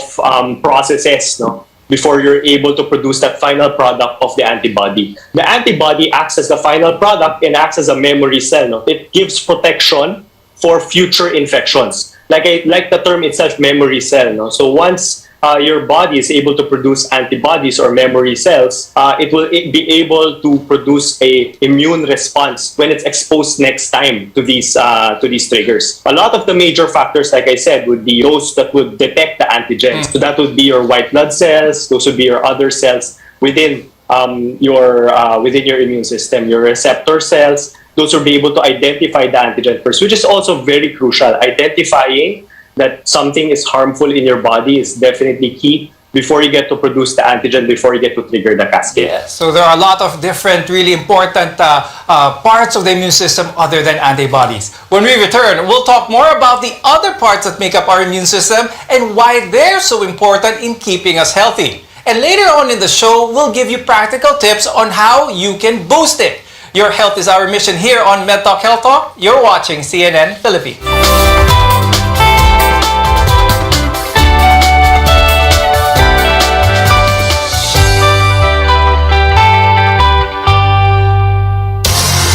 processes, no? Before you're able to produce that final product of the antibody. The antibody acts as the final product and acts as a memory cell. No? It gives protection for future infections. Like the term itself, memory cell. No? So once your body is able to produce antibodies or memory cells, it will be able to produce a immune response when it's exposed next time to these triggers. A lot of the major factors, like I said, would be those that would detect the antigens. So that would be your white blood cells. Those would be your other cells within your immune system. Your receptor cells. Those will be able to identify the antigen first, which is also very crucial. Identifying that something is harmful in your body is definitely key before you get to produce the antigen, before you get to trigger the cascade. Yeah, so there are a lot of different, really important parts of the immune system other than antibodies. When we return, we'll talk more about the other parts that make up our immune system and why they're so important in keeping us healthy. And later on in the show, we'll give you practical tips on how you can boost it. Your health is our mission here on MedTalk Health Talk. You're watching CNN Philippines.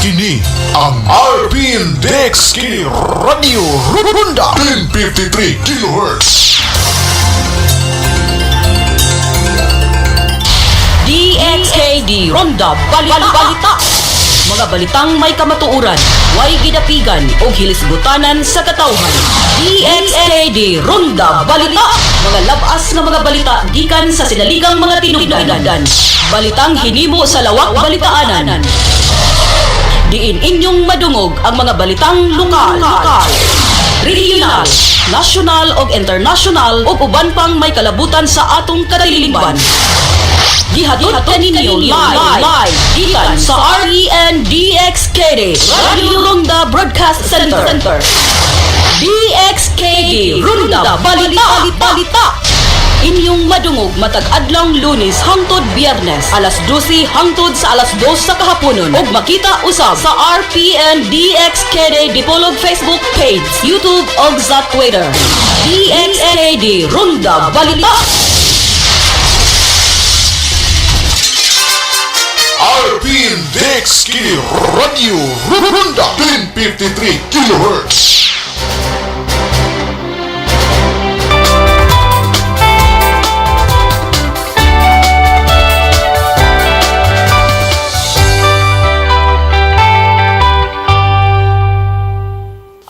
Kini ang RPN Dex Kini Radio Runda 1053 kHz. DXKD Ronda Balita. Mga balitang may kamatuuran, way gidapigan o hilisgutanan sa katawhan. DXKD Ronda Balita. Mga labas nga mga balita gikan sa sinaligang mga tinubdan. Balitang hinimo sa lawak balitaanan. Diin inyong madungog ang mga balitang lokal, regional, national o international o uban pang may kalabutan sa atong kadiliman. Gihatod kaninyo live gikan sa RPN DXKD Radio Ronda Broadcast Center. DXKD Ronda Balita. Inyong madungog matag adlang Lunes hangtod Biyernes alas 12 hangtod sa alas 2 sa kahaponon ug makita usab sa RPN DXKD Dipolog Facebook page, YouTube ug sa Twitter. DXKD Ronda Balita. RPN DXKD Radio Ronda 1053 kHz.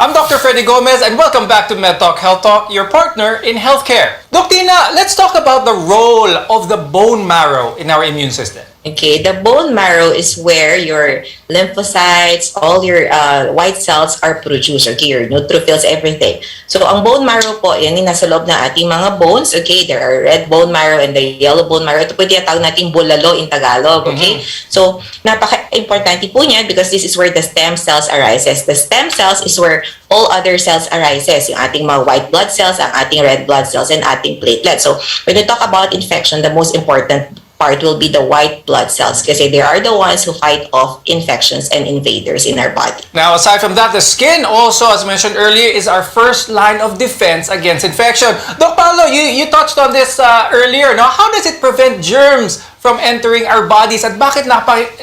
I'm Dr. Freddy Gomez and welcome back to MedTalk Health Talk, your partner in healthcare. Doc Tina, let's talk about the role of the bone marrow in our immune system. Okay, the bone marrow is where your lymphocytes, all your white cells are produced, okay, your neutrophils, everything. So, ang bone marrow po, yan yung nasa loob ng ating mga bones, okay, there are red bone marrow and the yellow bone marrow. Ito po yung tawag natin bulalo in Tagalog, okay? So, napaka-importante po niyan because this is where the stem cells arises. The stem cells is where all other cells arises, yung ating mga white blood cells, ang ating red blood cells, and ating platelets. So, when we talk about infection, the most important part will be the white blood cells kasi they are the ones who fight off infections and invaders in our body. Now, aside from that, the skin also, as mentioned earlier, is our first line of defense against infection. Doc Paolo, you touched on this earlier. No? How does it prevent germs from entering our bodies at bakit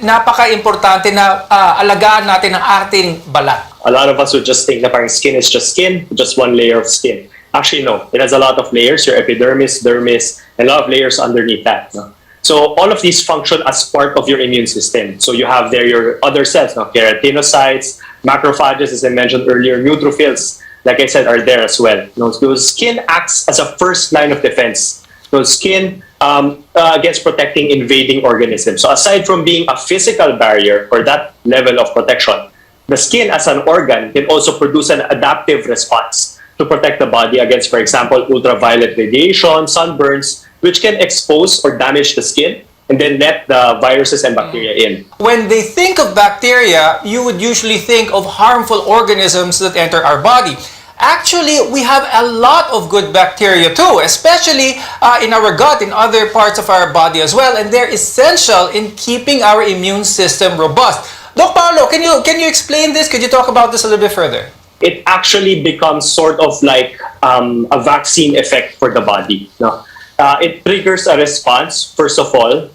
napaka-importante na alagaan natin ang ating balat? A lot of us would just think na parang skin is just skin, just one layer of skin. Actually, no. It has a lot of layers, your epidermis, dermis, and a lot of layers underneath that. No? So all of these function as part of your immune system. So you have there your other cells, no? Keratinocytes, macrophages, as I mentioned earlier, neutrophils, like I said, are there as well. No? So skin acts as a first line of defense. So skin against protecting invading organisms. So aside from being a physical barrier or that level of protection, the skin as an organ can also produce an adaptive response to protect the body against, for example, ultraviolet radiation, sunburns, which can expose or damage the skin and then let the viruses and bacteria in. When they think of bacteria, you would usually think of harmful organisms that enter our body. Actually, we have a lot of good bacteria too, especially in our gut, in other parts of our body as well, and they're essential in keeping our immune system robust. Doc Paolo, can you explain this? Could you talk about this a little bit further? It actually becomes sort of like a vaccine effect for the body. No? It triggers a response, first of all,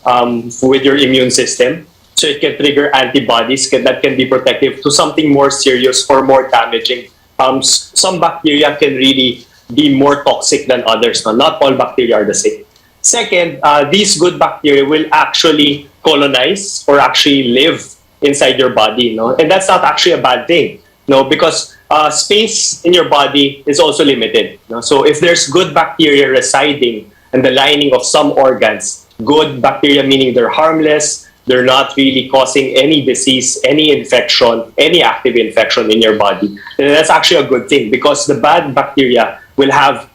with your immune system. So it can trigger antibodies that can be protective to something more serious or more damaging. Some bacteria can really be more toxic than others. No? Not all bacteria are the same. Second, these good bacteria will actually colonize or actually live inside your body. No? And that's not actually a bad thing. No, because space in your body is also limited. No? So if there's good bacteria residing in the lining of some organs, good bacteria meaning they're harmless, they're not really causing any disease, any infection, any active infection in your body, then that's actually a good thing because the bad bacteria will have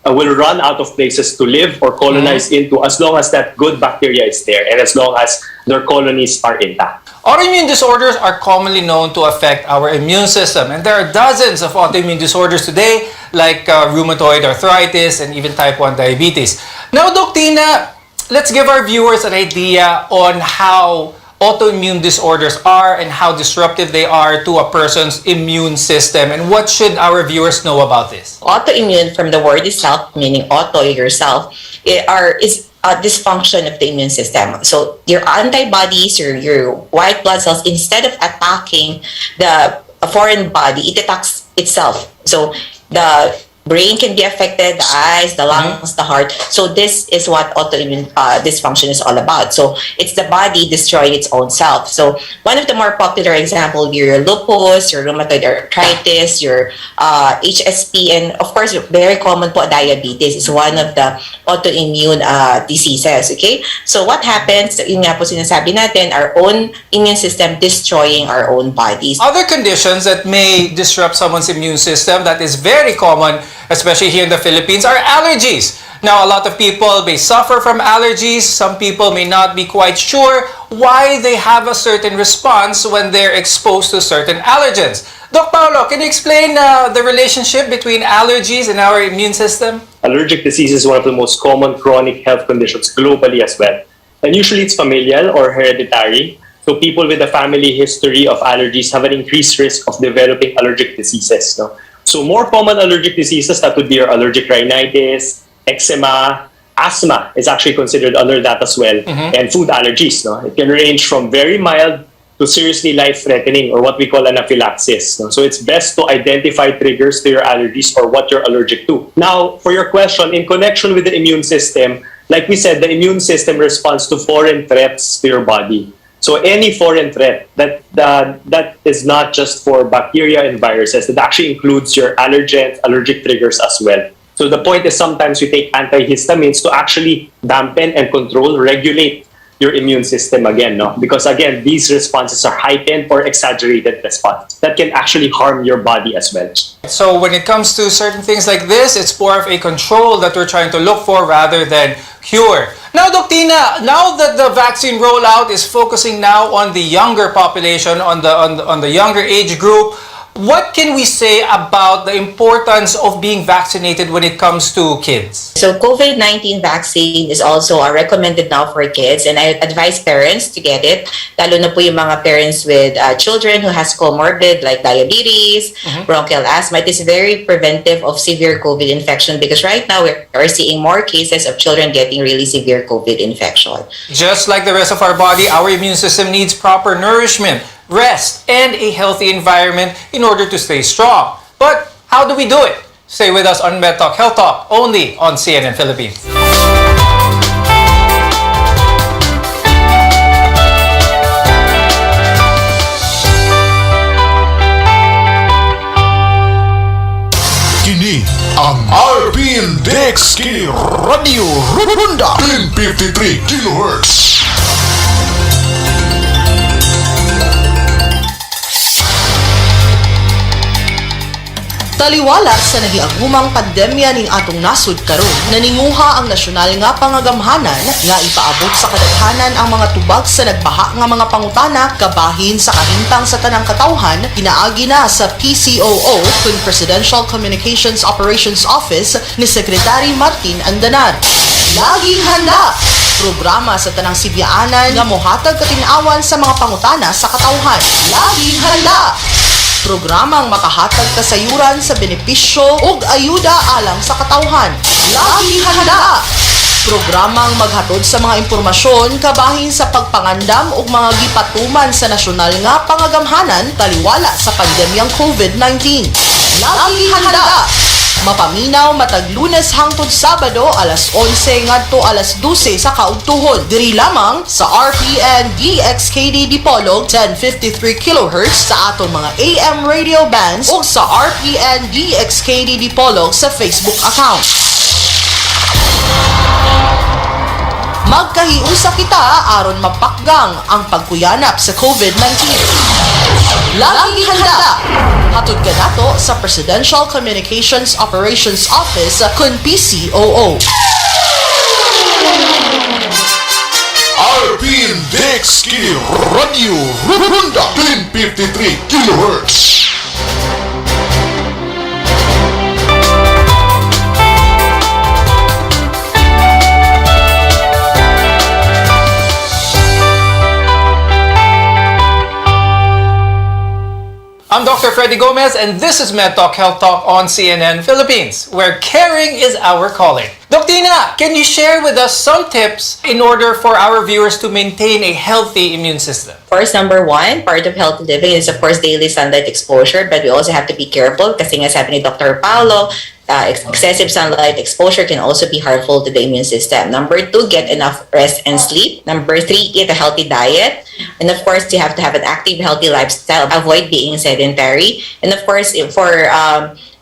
will run out of places to live or colonize into as long as that good bacteria is there and as long as their colonies are intact. Autoimmune disorders are commonly known to affect our immune system, and there are dozens of autoimmune disorders today, like rheumatoid arthritis and even type 1 diabetes. Now, Doc Tina, let's give our viewers an idea on how autoimmune disorders are and how disruptive they are to a person's immune system, and what should our viewers know about this? Autoimmune, from the word itself, meaning auto, yourself, is dysfunction of the immune system. So your antibodies, your white blood cells, instead of attacking the foreign body, it attacks itself. So the brain can be affected, the eyes, the lungs, the heart. So this is what autoimmune dysfunction is all about. So it's the body destroying its own self. So one of the more popular examples, your lupus, your rheumatoid arthritis, your HSP, and of course, very common po, diabetes is one of the autoimmune diseases. Okay? So what happens, yun nga po sinasabi natin, our own immune system destroying our own bodies. Other conditions that may disrupt someone's immune system that is very common, especially here in the Philippines, are allergies. Now, a lot of people may suffer from allergies. Some people may not be quite sure why they have a certain response when they're exposed to certain allergens. Doc Paolo, can you explain the relationship between allergies and our immune system? Allergic disease is one of the most common chronic health conditions globally as well. And usually it's familial or hereditary. So people with a family history of allergies have an increased risk of developing allergic diseases. No? So more common allergic diseases, that would be your allergic rhinitis, eczema, asthma is actually considered under that as well, and food allergies. No? It can range from very mild to seriously life-threatening, or what we call anaphylaxis. No? So it's best to identify triggers to your allergies or what you're allergic to. Now, for your question, in connection with the immune system, like we said, the immune system responds to foreign threats to your body. So any foreign threat, that is not just for bacteria and viruses, it actually includes your allergens, allergic triggers as well. So the point is sometimes you take antihistamines to actually dampen and control, regulate your immune system again, no? Because again, these responses are heightened or exaggerated responses that can actually harm your body as well. So when it comes to certain things like this, it's more of a control that we're trying to look for rather than cure. Now, Doc Tina, now that the vaccine rollout is focusing now on the younger population, on the younger age group, what can we say about the importance of being vaccinated when it comes to kids? So COVID-19 vaccine is also recommended now for kids, and I advise parents to get it, lalo na po yung mga parents with children who has comorbid like diabetes, bronchial asthma. It is very preventive of severe COVID infection because right now we're seeing more cases of children getting really severe COVID infection. Just like the rest of our body, our immune system needs proper nourishment, rest, and a healthy environment in order to stay strong. But how do we do it? Stay with us on Med Talk Health Talk, only on CNN Philippines. Kini ang RPN Dex Kini Radio Runda 1053 kHz. Taliwala sa nagiagumang pandemya ning atong nasud karon, naninguha ang nasyonal nga pangagamhanan nga ipaabot sa kadaghanan ang mga tubag sa nagbaha nga mga pangutana kabahin sa kahimtang sa tanang katawhan, pinaagi na sa PCOO kun Presidential Communications Operations Office ni Secretary Martin Andanar. Laging handa! Programa sa tanang sibyaanan nga mohatag katinawan sa mga pangutana sa katawhan. Laging handa! Programang makahatag kasayuran sa benepisyo ug ayuda alang sa katawhan. Laging handa! Programang maghatod sa mga impormasyon kabahin sa pagpangandam ug mga gipatuman sa nasyonal nga pangagamhanan taliwala sa pandemyang COVID-19. Laging handa! Mapaminaw matag Lunes hangtod Sabado alas 11 ngadto alas 12 sa kaugtuhon. Diri lamang sa RPN DXKD Dipolog 1053 kHz sa atong mga AM radio bands o sa RPN DXKD Dipolog sa Facebook account. Magkahiusa kita aron mapakgang ang pagkuyanap sa COVID-19. Laging handa! Hatod ka nato sa Presidential Communications Operations Office kun PCOO. RPN Dex Kini Radio Runda 1053 kHz. I'm Dr. Freddy Gomez, and this is Med Talk Health Talk on CNN Philippines, where caring is our calling. Doc Tina, can you share with us some tips in order for our viewers to maintain a healthy immune system? Of course, number one, part of healthy living is of course daily sunlight exposure, but we also have to be careful kasi nga sabi ni Dr. Paolo, excessive sunlight exposure can also be harmful to the immune system. Number two, get enough rest and sleep. Number three, eat a healthy diet. And of course, you have to have an active, healthy lifestyle. Avoid being sedentary. And of course, for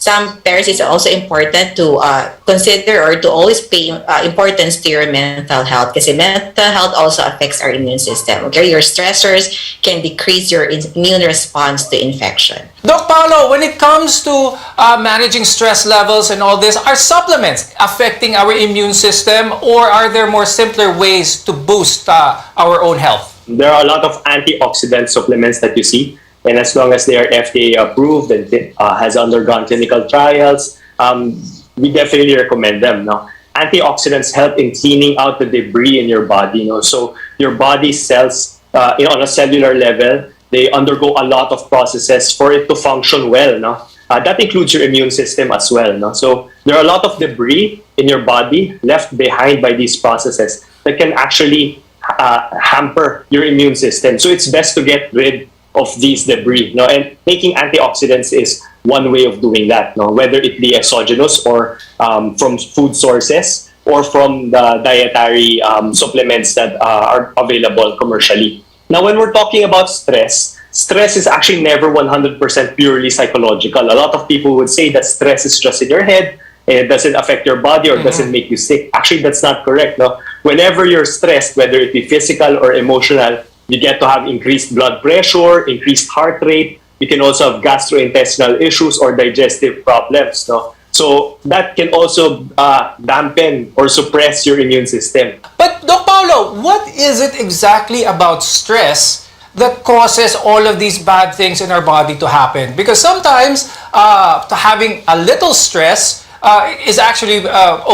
some parents, it's also important to consider or to always pay importance to your mental health because mental health also affects our immune system. Okay, your stressors can decrease your immune response to infection. Doc Paolo, when it comes to managing stress levels and all this, are supplements affecting our immune system, or are there more simpler ways to boost our own health? There are a lot of antioxidant supplements that you see, and as long as they are FDA approved and has undergone clinical trials, we definitely recommend them. No? Antioxidants help in cleaning out the debris in your body. So your body cells, on a cellular level, they undergo a lot of processes for it to function well. No? That includes your immune system as well. No? So there are a lot of debris in your body left behind by these processes that can actually hamper your immune system. So it's best to get rid of these debris. No? And taking antioxidants is one way of doing that, no? Whether it be exogenous or from food sources or from the dietary supplements that are available commercially. Now, when we're talking about stress is actually never 100% purely psychological. A lot of people would say that stress is just in your head, and it doesn't affect your body or doesn't make you sick. Actually, that's not correct. No? Whenever you're stressed, whether it be physical or emotional, you get to have increased blood pressure, increased heart rate. You can also have gastrointestinal issues or digestive problems. No? So that can also dampen or suppress your immune system. But Doc Paolo, what is it exactly about stress that causes all of these bad things in our body to happen? Because sometimes having a little stress is actually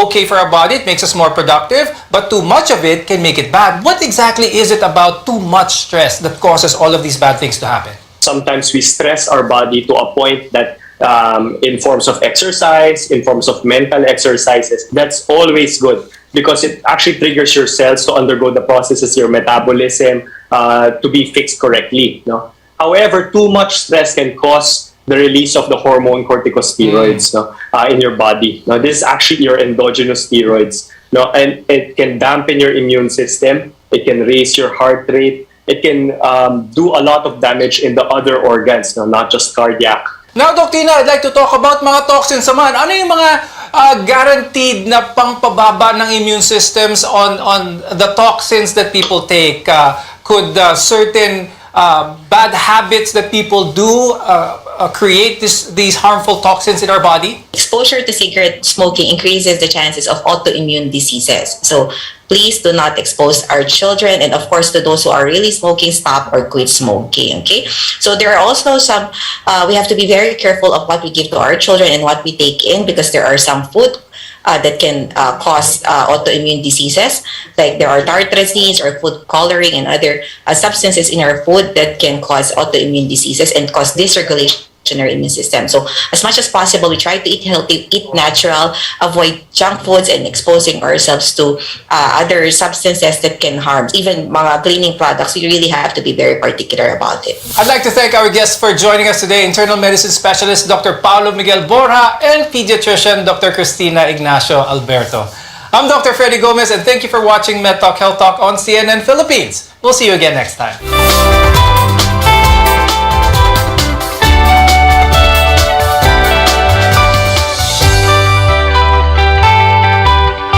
okay for our body. It makes us more productive, but too much of it can make it bad. What exactly is it about too much stress that causes all of these bad things to happen? Sometimes we stress our body to a point that in forms of exercise, in forms of mental exercises, that's always good because it actually triggers your cells to undergo the processes, your metabolism, to be fixed correctly. No? However, too much stress can cause the release of the hormone corticosteroids in your body. Now, this is actually your endogenous steroids. No? And it can dampen your immune system. It can raise your heart rate. It can do a lot of damage in the other organs, not just cardiac. Now, Doc Tina, I'd like to talk about mga toxins naman. Ano yung mga guaranteed na pangpababa ng immune systems on the toxins that people take? Could certain bad habits that people do create these harmful toxins in our body? Exposure to cigarette smoking increases the chances of autoimmune diseases. So please do not expose our children, and of course to those who are really smoking, stop or quit smoking. Okay, so there are also some we have to be very careful of what we give to our children and what we take in, because there are some food that can cause autoimmune diseases, like there are tartrazines or food coloring and other substances in our food that can cause autoimmune diseases and cause dysregulation in our immune system. So as much as possible, we try to eat healthy, eat natural, avoid junk foods, and exposing ourselves to other substances that can harm. Even mga cleaning products, we really have to be very particular about it. I'd like to thank our guests for joining us today, internal medicine specialist Dr. Paolo Miguel Borja and pediatrician Dr. Cristina Ignacio Alberto. I'm Dr. Freddy Gomez, and thank you for watching MedTalk Health Talk on CNN Philippines. We'll see you again next time.